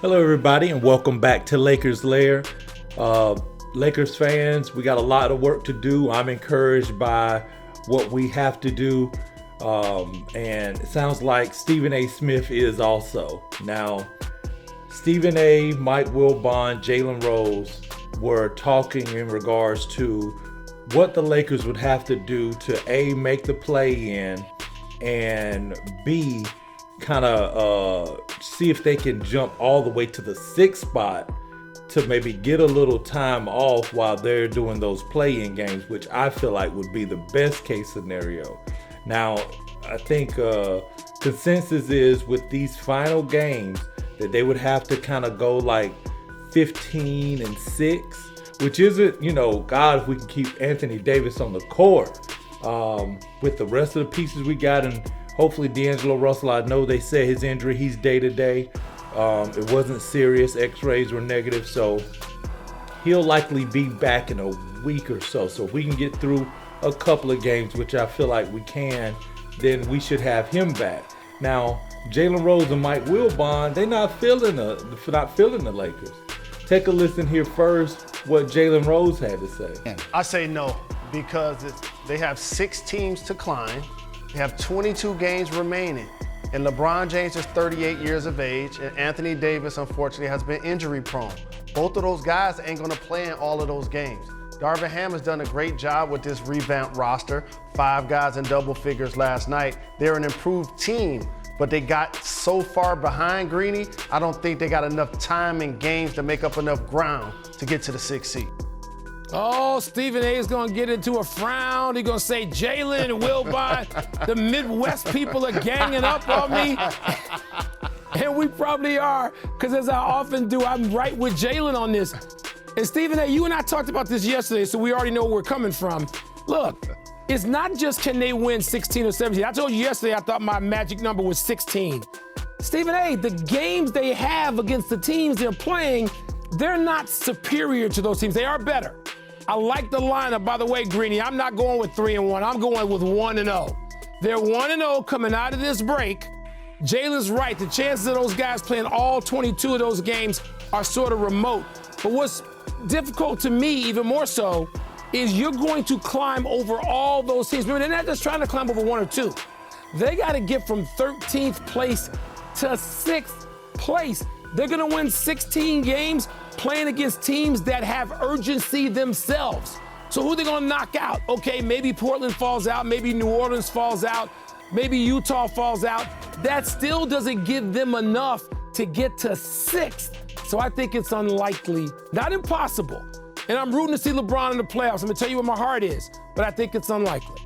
Hello, everybody, and welcome back to Lakers Lair. Lakers fans, we got a lot of work to do. I'm encouraged by what we have to do, and it sounds like Stephen A. Smith is also. Now, Stephen A., Mike Wilbon, Jalen Rose were talking in regards to what the Lakers would have to do to A, make the play-in, and B, kind of see if they can jump all the way to the 6th spot to maybe get a little time off while they're doing those play-in games, which I feel like would be the best case scenario. Now, I think consensus is with these final games that they would have to kind of go like 15-6, which isn't, God, if we can keep Anthony Davis on the court with the rest of the pieces we got, and hopefully D'Angelo Russell, I know they said his injury, he's day-to-day. It wasn't serious. X-rays were negative, so he'll likely be back in a week or so. So if we can get through a couple of games, which I feel like we can, then we should have him back. Now, Jalen Rose and Mike Wilbon, they're not feeling the Lakers. Take a listen here first, what Jalen Rose had to say. I say no, because they have 6 teams to climb. They have 22 games remaining. And LeBron James is 38 years of age, and Anthony Davis, unfortunately, has been injury prone. Both of those guys ain't gonna play in all of those games. Darvin Ham has done a great job with this revamped roster. 5 guys in double figures last night. They're an improved team, but they got so far behind Greeny, I don't think they got enough time in games to make up enough ground to get to the 6th seed. Oh, Stephen A. is going to get into a frown. He's going to say, Jalen and Wilbon, the Midwest people are ganging up on me. And we probably are, because as I often do, I'm right with Jalen on this. And Stephen A., you and I talked about this yesterday, so we already know where we're coming from. Look, it's not just can they win 16 or 17. I told you yesterday I thought my magic number was 16. Stephen A., the games they have against the teams they're playing, they're not superior to those teams. They are better. I like the lineup. By the way, Greeny, I'm not going with 3-1. I'm going with 1-0. They're 1-0 coming out of this break. Jalen's right. The chances of those guys playing all 22 of those games are sort of remote. But what's difficult to me, even more so, is you're going to climb over all those teams. Remember, they're not just trying to climb over 1 or 2. They got to get from 13th place to 6th place. They're going to win 16 games playing against teams that have urgency themselves. So who are they going to knock out? Okay, maybe Portland falls out, maybe New Orleans falls out, maybe Utah falls out. That still doesn't give them enough to get to 6th. So I think it's unlikely, not impossible. And I'm rooting to see LeBron in the playoffs. I'm going to tell you where my heart is, but I think it's unlikely.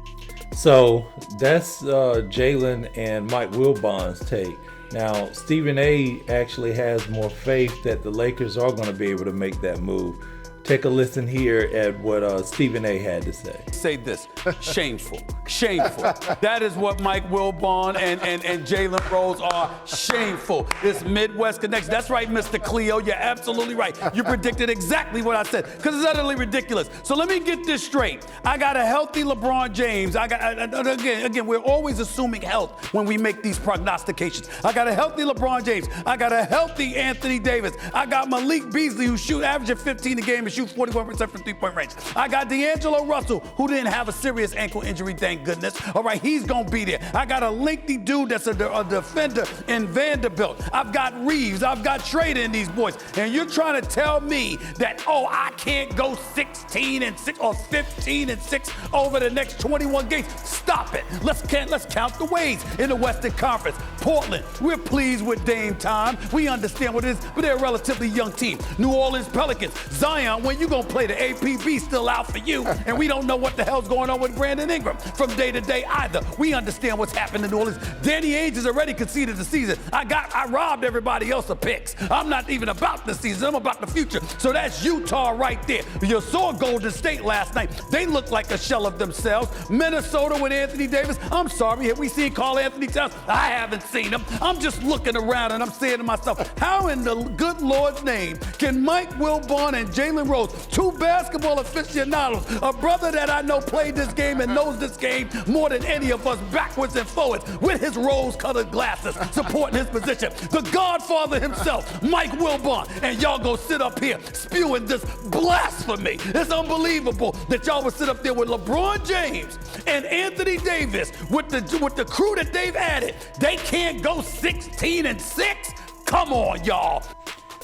So that's Jalen and Mike Wilbon's take. Now, Stephen A. actually has more faith that the Lakers are going to be able to make that move. Take a listen here at what Stephen A. had to say. Say this, shameful, shameful. That is what Mike Wilbon and Jalen Rose are, shameful. This Midwest connection. That's right, Mr. Cleo, you're absolutely right. You predicted exactly what I said, because it's utterly ridiculous. So let me get this straight. I got a healthy LeBron James. Again, we're always assuming health when we make these prognostications. I got a healthy LeBron James. I got a healthy Anthony Davis. I got Malik Beasley, who averaging 15 a game and shoot 41% from three-point range. I got D'Angelo Russell, who didn't have a serious ankle injury, thank goodness. All right, he's going to be there. I got a lengthy dude that's a defender in Vanderbilt. I've got Reeves. I've got Schrader in these boys. And you're trying to tell me that, I can't go 16-6 or 15-6 over the next 21 games. Stop it. Let's count the ways in the Western Conference. Portland, we're pleased with Dame time. We understand what it is, but they're a relatively young team. New Orleans Pelicans, Zion, when you gonna play? The APB still out for you, and we don't know what the hell's going on with Brandon Ingram from day to day either. We understand what's happening in New Orleans. Danny Ainge has already conceded the season. I robbed everybody else of picks. I'm not even about the season, I'm about the future. So that's Utah right there. You saw Golden State last night. They look like a shell of themselves. Minnesota with Anthony Davis. I'm sorry, have we seen Karl Anthony Towns? I haven't seen him. I'm just looking around and I'm saying to myself, how in the good Lord's name can Mike Wilbon and Jalen Rose, 2 basketball aficionados, a brother that I know played this game and knows this game more than any of us, backwards and forwards, with his rose-colored glasses, supporting his position. The Godfather himself, Mike Wilbon, and y'all go sit up here spewing this blasphemy. It's unbelievable that y'all would sit up there with LeBron James and Anthony Davis with the crew that they've added. They can't go 16-6? Come on, y'all.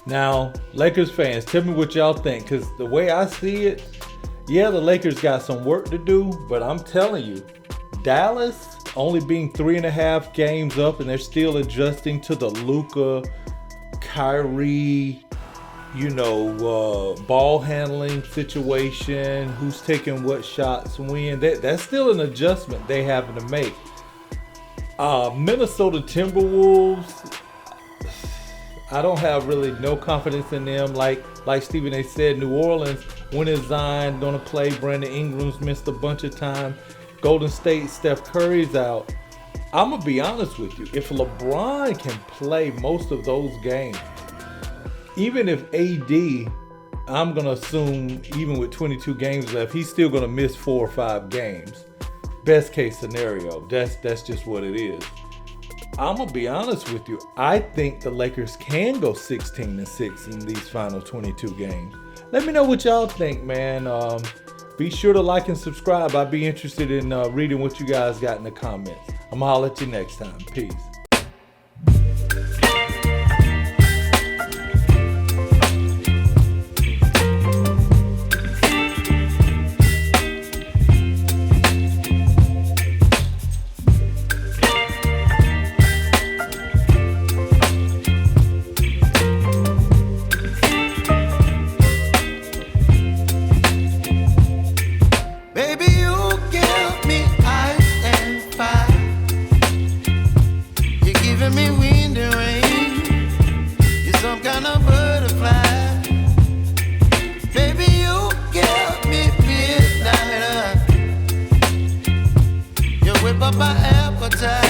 Now, Lakers fans, tell me what y'all think, because the way I see it, yeah, the Lakers got some work to do, but I'm telling you, Dallas only being 3.5 games up, and they're still adjusting to the Luka, Kyrie, ball handling situation, who's taking what shots when. That's still an adjustment they having to make. Minnesota Timberwolves, I don't have really no confidence in them. Like Stephen A. said, New Orleans, when is Zion going to play? Brandon Ingram's missed a bunch of time. Golden State, Steph Curry's out. I'm going to be honest with you. If LeBron can play most of those games, even if AD, I'm going to assume, even with 22 games left, he's still going to miss 4 or 5 games. Best case scenario. That's just what it is. I'm going to be honest with you. I think the Lakers can go 16-6 in these final 22 games. Let me know what y'all think, man. Be sure to like and subscribe. I'd be interested in reading what you guys got in the comments. I'm going to holler at you next time. Peace. My appetite.